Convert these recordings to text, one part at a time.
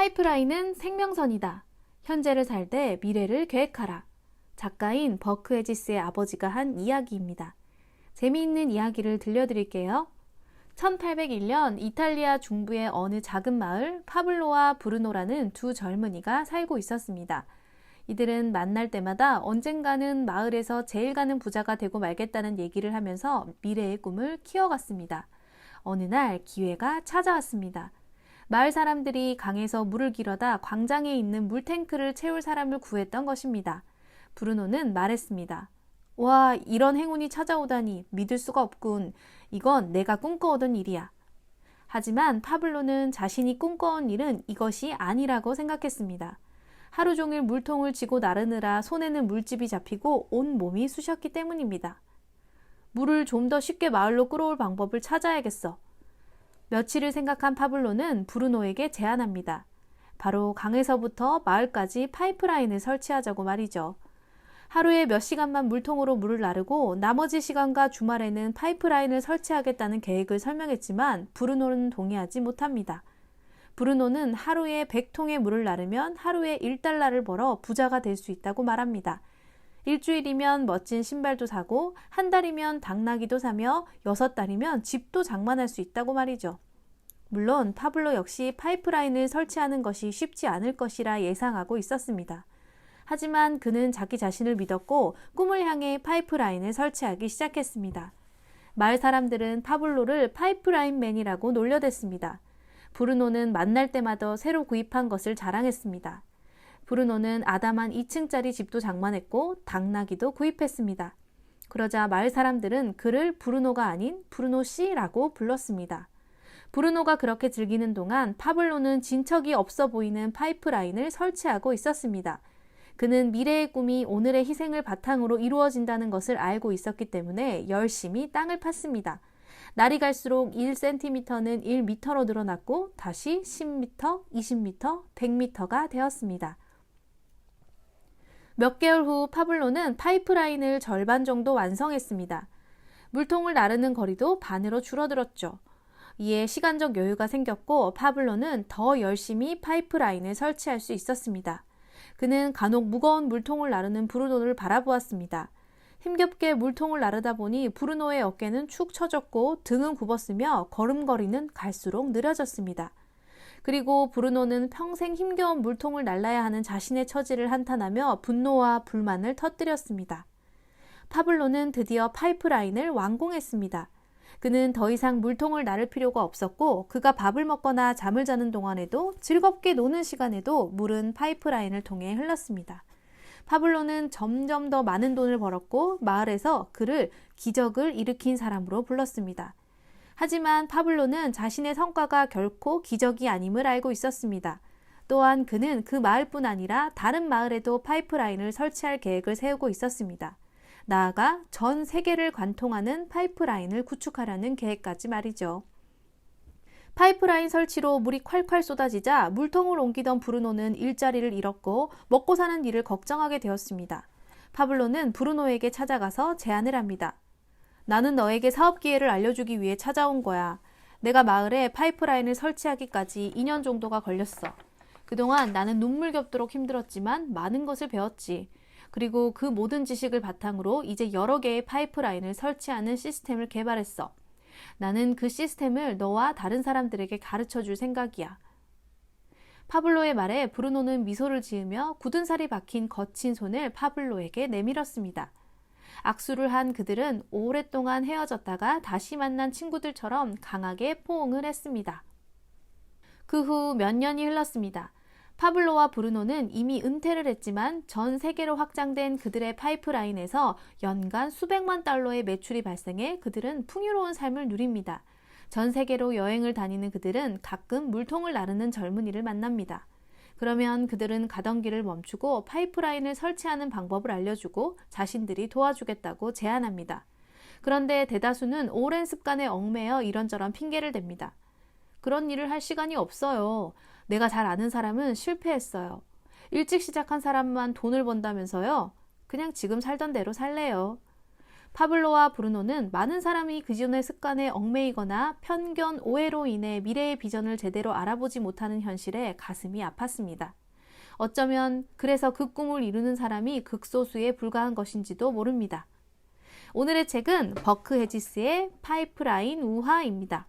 파이프라인은 생명선이다. 현재를 살되 미래를 계획하라. 작가인 버크 해지스의 아버지가 한 이야기입니다. 재미있는 이야기를 들려드릴게요. 1801년 이탈리아 중부의 어느 작은 마을 파블로와 브루노라는 두 젊은이가 살고 있었습니다. 이들은 만날 때마다 언젠가는 마을에서 제일 가는 부자가 되고 말겠다는 얘기를 하면서 미래의 꿈을 키워갔습니다. 어느 날 기회가 찾아왔습니다. 마을 사람들이 강에서 물을 길어다 광장에 있는 물탱크를 채울 사람을 구했던 것입니다. 브루노는 말했습니다. 와, 이런 행운이 찾아오다니 믿을 수가 없군. 이건 내가 꿈꿔오던 일이야. 하지만 파블로는 자신이 꿈꿔온 일은 이것이 아니라고 생각했습니다. 하루 종일 물통을 쥐고 나르느라 손에는 물집이 잡히고 온 몸이 쑤셨기 때문입니다. 물을 좀 더 쉽게 마을로 끌어올 방법을 찾아야겠어. 며칠을 생각한 파블로는 브루노에게 제안합니다. 바로 강에서부터 마을까지 파이프라인을 설치하자고 말이죠. 하루에 몇 시간만 물통으로 물을 나르고 나머지 시간과 주말에는 파이프라인을 설치하겠다는 계획을 설명했지만 브루노는 동의하지 못합니다. 브루노는 하루에 100통의 물을 나르면 하루에 1달러를 벌어 부자가 될 수 있다고 말합니다. 일주일이면 멋진 신발도 사고 한 달이면 당나귀도 사며 6달이면 집도 장만할 수 있다고 말이죠. 물론 파블로 역시 파이프라인을 설치하는 것이 쉽지 않을 것이라 예상하고 있었습니다. 하지만 그는 자기 자신을 믿었고 꿈을 향해 파이프라인을 설치하기 시작했습니다. 마을 사람들은 파블로를 파이프라인맨이라고 놀려댔습니다. 브루노는 만날 때마다 새로 구입한 것을 자랑했습니다. 브루노는 아담한 2층짜리 집도 장만했고 당나귀도 구입했습니다. 그러자 마을 사람들은 그를 브루노가 아닌 브루노 씨라고 불렀습니다. 브루노가 그렇게 즐기는 동안 파블로는 진척이 없어 보이는 파이프라인을 설치하고 있었습니다. 그는 미래의 꿈이 오늘의 희생을 바탕으로 이루어진다는 것을 알고 있었기 때문에 열심히 땅을 팠습니다. 날이 갈수록 1cm는 1m로 늘어났고 다시 10m, 20m, 100m가 되었습니다. 몇 개월 후 파블로는 파이프라인을 절반 정도 완성했습니다. 물통을 나르는 거리도 반으로 줄어들었죠. 이에 시간적 여유가 생겼고 파블로는 더 열심히 파이프라인을 설치할 수 있었습니다. 그는 간혹 무거운 물통을 나르는 브루노를 바라보았습니다. 힘겹게 물통을 나르다 보니 브루노의 어깨는 축 처졌고 등은 굽었으며 걸음걸이는 갈수록 느려졌습니다. 그리고 브루노는 평생 힘겨운 물통을 날라야 하는 자신의 처지를 한탄하며 분노와 불만을 터뜨렸습니다. 파블로는 드디어 파이프라인을 완공했습니다. 그는 더 이상 물통을 나를 필요가 없었고 그가 밥을 먹거나 잠을 자는 동안에도 즐겁게 노는 시간에도 물은 파이프라인을 통해 흘렀습니다. 파블로는 점점 더 많은 돈을 벌었고 마을에서 그를 기적을 일으킨 사람으로 불렀습니다. 하지만 파블로는 자신의 성과가 결코 기적이 아님을 알고 있었습니다. 또한 그는 그 마을뿐 아니라 다른 마을에도 파이프라인을 설치할 계획을 세우고 있었습니다. 나아가 전 세계를 관통하는 파이프라인을 구축하려는 계획까지 말이죠. 파이프라인 설치로 물이 콸콸 쏟아지자 물통을 옮기던 브루노는 일자리를 잃었고 먹고 사는 일을 걱정하게 되었습니다. 파블로는 브루노에게 찾아가서 제안을 합니다. 나는 너에게 사업 기회를 알려주기 위해 찾아온 거야. 내가 마을에 파이프라인을 설치하기까지 2년 정도가 걸렸어. 그동안 나는 눈물겹도록 힘들었지만 많은 것을 배웠지. 그리고 그 모든 지식을 바탕으로 이제 여러 개의 파이프라인을 설치하는 시스템을 개발했어. 나는 그 시스템을 너와 다른 사람들에게 가르쳐 줄 생각이야. 파블로의 말에 브루노는 미소를 지으며 굳은 살이 박힌 거친 손을 파블로에게 내밀었습니다. 악수를 한 그들은 오랫동안 헤어졌다가 다시 만난 친구들처럼 강하게 포옹을 했습니다. 그 후 몇 년이 흘렀습니다. 파블로와 브루노는 이미 은퇴를 했지만 전 세계로 확장된 그들의 파이프라인에서 연간 수백만 달러의 매출이 발생해 그들은 풍요로운 삶을 누립니다. 전 세계로 여행을 다니는 그들은 가끔 물통을 나르는 젊은이를 만납니다. 그러면 그들은 가던 길을 멈추고 파이프라인을 설치하는 방법을 알려주고 자신들이 도와주겠다고 제안합니다. 그런데 대다수는 오랜 습관에 얽매여 이런저런 핑계를 댑니다. 그런 일을 할 시간이 없어요. 내가 잘 아는 사람은 실패했어요. 일찍 시작한 사람만 돈을 번다면서요? 그냥 지금 살던 대로 살래요. 파블로와 브루노는 많은 사람이 기존의 습관에 얽매이거나 편견, 오해로 인해 미래의 비전을 제대로 알아보지 못하는 현실에 가슴이 아팠습니다. 어쩌면 그래서 그 꿈을 이루는 사람이 극소수에 불과한 것인지도 모릅니다. 오늘의 책은 버크 해지스의 파이프라인 우화입니다.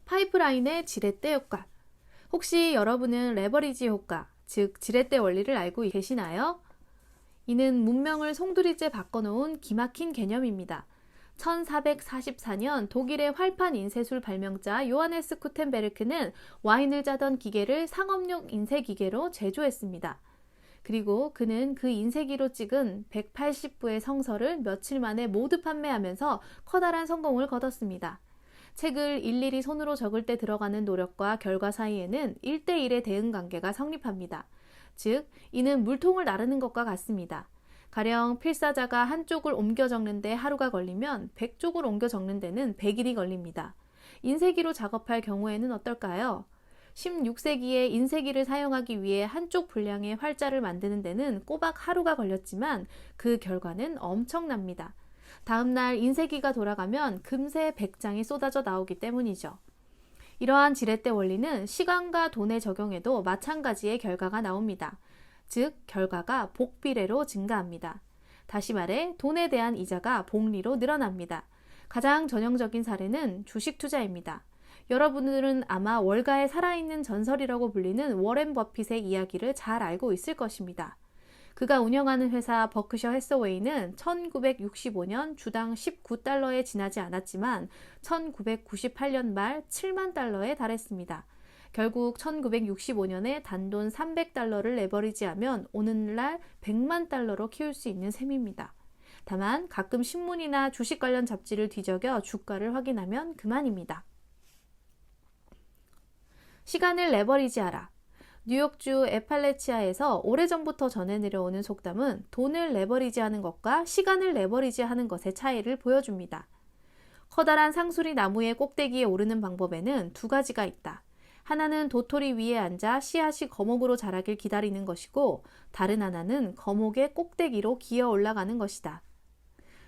파이프라인의 지렛대 효과. 혹시 여러분은 레버리지 효과, 즉 지렛대 원리를 알고 계시나요? 이는 문명을 송두리째 바꿔놓은 기막힌 개념입니다. 1444년 독일의 활판 인쇄술 발명자 요하네스 구텐베르크는 와인을 짜던 기계를 상업용 인쇄기계로 제조했습니다. 그리고 그는 그 인쇄기로 찍은 180부의 성서를 며칠 만에 모두 판매하면서 커다란 성공을 거뒀습니다. 책을 일일이 손으로 적을 때 들어가는 노력과 결과 사이에는 1대1의 대응 관계가 성립합니다. 즉, 이는 물통을 나르는 것과 같습니다. 가령 필사자가 한쪽을 옮겨 적는데 하루가 걸리면 100쪽을 옮겨 적는 데는 100일이 걸립니다. 인쇄기로 작업할 경우에는 어떨까요? 16세기에 인쇄기를 사용하기 위해 한쪽 분량의 활자를 만드는 데는 꼬박 하루가 걸렸지만 그 결과는 엄청납니다. 다음날 인쇄기가 돌아가면 금세 100장이 쏟아져 나오기 때문이죠. 이러한 지렛대 원리는 시간과 돈에 적용해도 마찬가지의 결과가 나옵니다. 즉, 결과가 복비례로 증가합니다. 다시 말해 돈에 대한 이자가 복리로 늘어납니다. 가장 전형적인 사례는 주식 투자입니다. 여러분들은 아마 월가의 살아있는 전설이라고 불리는 워렌 버핏의 이야기를 잘 알고 있을 것입니다. 그가 운영하는 회사 버크셔 해서웨이는 1965년 주당 19달러에 지나지 않았지만 1998년 말 7만 달러에 달했습니다. 결국 1965년에 단돈 300달러를 레버리지하면 오늘날 100만 달러로 키울 수 있는 셈입니다. 다만 가끔 신문이나 주식 관련 잡지를 뒤적여 주가를 확인하면 그만입니다. 시간을 레버리지하라. 뉴욕주 에팔레치아에서 오래전부터 전해 내려오는 속담은 돈을 레버리지하는 것과 시간을 레버리지하는 것의 차이를 보여줍니다. 커다란 상수리 나무의 꼭대기에 오르는 방법에는 두 가지가 있다. 하나는 도토리 위에 앉아 씨앗이 거목으로 자라길 기다리는 것이고, 다른 하나는 거목의 꼭대기로 기어 올라가는 것이다.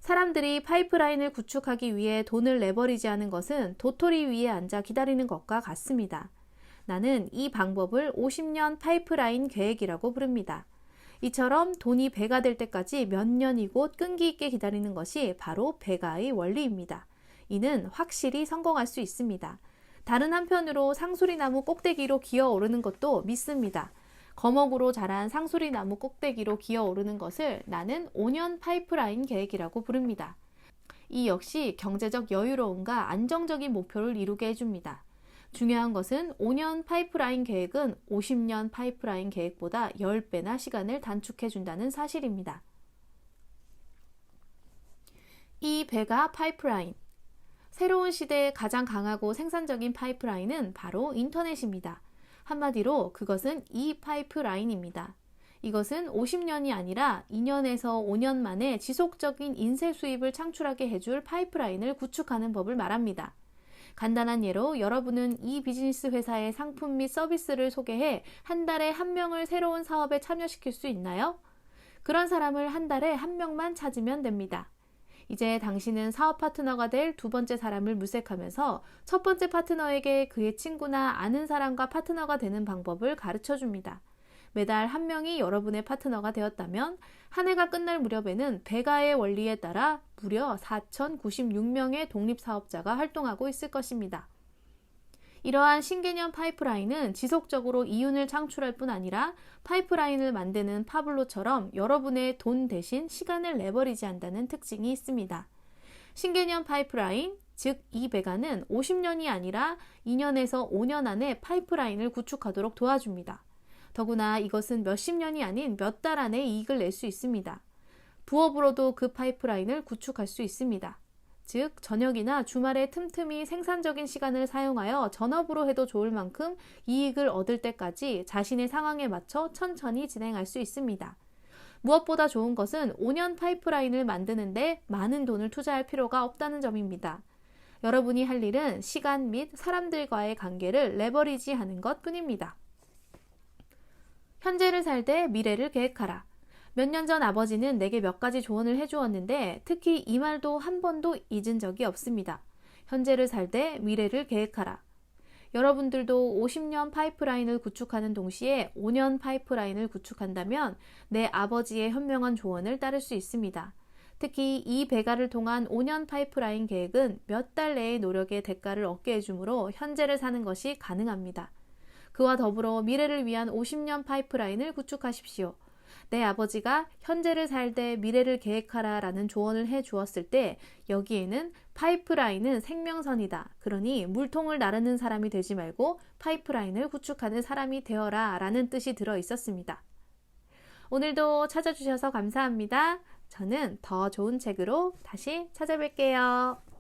사람들이 파이프라인을 구축하기 위해 돈을 레버리지하는 것은 도토리 위에 앉아 기다리는 것과 같습니다. 나는 이 방법을 50년 파이프라인 계획이라고 부릅니다. 이처럼 돈이 배가 될 때까지 몇 년이 곧 끈기 있게 기다리는 것이 바로 배가의 원리입니다. 이는 확실히 성공할 수 있습니다. 다른 한편으로 상수리나무 꼭대기로 기어 오르는 것도 믿습니다. 거목으로 자란 상수리나무 꼭대기로 기어 오르는 것을 나는 5년 파이프라인 계획이라고 부릅니다. 이 역시 경제적 여유로움과 안정적인 목표를 이루게 해줍니다. 중요한 것은 5년 파이프라인 계획은 50년 파이프라인 계획보다 10배나 시간을 단축해준다는 사실입니다. 이 배가 파이프라인. 새로운 시대에 가장 강하고 생산적인 파이프라인은 바로 인터넷입니다. 한마디로 그것은 이 파이프라인입니다. 이것은 50년이 아니라 2년에서 5년 만에 지속적인 인쇄 수입을 창출하게 해줄 파이프라인을 구축하는 법을 말합니다. 간단한 예로 여러분은 이 비즈니스 회사의 상품 및 서비스를 소개해 한 달에 한 명을 새로운 사업에 참여시킬 수 있나요? 그런 사람을 한 달에 한 명만 찾으면 됩니다. 이제 당신은 사업 파트너가 될 두 번째 사람을 물색하면서 첫 번째 파트너에게 그의 친구나 아는 사람과 파트너가 되는 방법을 가르쳐 줍니다. 매달 한 명이 여러분의 파트너가 되었다면 한 해가 끝날 무렵에는 배가의 원리에 따라 무려 4,096명의 독립사업자가 활동하고 있을 것입니다. 이러한 신개념 파이프라인은 지속적으로 이윤을 창출할 뿐 아니라 파이프라인을 만드는 파블로처럼 여러분의 돈 대신 시간을 레버리지한다는 특징이 있습니다. 신개념 파이프라인, 즉 이 배가는 50년이 아니라 2년에서 5년 안에 파이프라인을 구축하도록 도와줍니다. 더구나 이것은 몇십 년이 아닌 몇 달 안에 이익을 낼 수 있습니다. 부업으로도 그 파이프라인을 구축할 수 있습니다. 즉 저녁이나 주말에 틈틈이 생산적인 시간을 사용하여 전업으로 해도 좋을 만큼 이익을 얻을 때까지 자신의 상황에 맞춰 천천히 진행할 수 있습니다. 무엇보다 좋은 것은 5년 파이프라인을 만드는데 많은 돈을 투자할 필요가 없다는 점입니다. 여러분이 할 일은 시간 및 사람들과의 관계를 레버리지하는 것 뿐입니다. 현재를 살 때 미래를 계획하라. 몇 년 전 아버지는 내게 몇 가지 조언을 해주었는데 특히 이 말도 한 번도 잊은 적이 없습니다. 현재를 살되 미래를 계획하라. 여러분들도 50년 파이프라인을 구축하는 동시에 5년 파이프라인을 구축한다면 내 아버지의 현명한 조언을 따를 수 있습니다. 특히 이 배가를 통한 5년 파이프라인 계획은 몇 달 내의 노력의 대가를 얻게 해주므로 현재를 사는 것이 가능합니다. 그와 더불어 미래를 위한 50년 파이프라인을 구축하십시오. 내 아버지가 현재를 살되 미래를 계획하라 라는 조언을 해 주었을 때 여기에는 파이프라인은 생명선이다. 그러니 물통을 나르는 사람이 되지 말고 파이프라인을 구축하는 사람이 되어라 라는 뜻이 들어 있었습니다. 오늘도 찾아주셔서 감사합니다. 저는 더 좋은 책으로 다시 찾아뵐게요.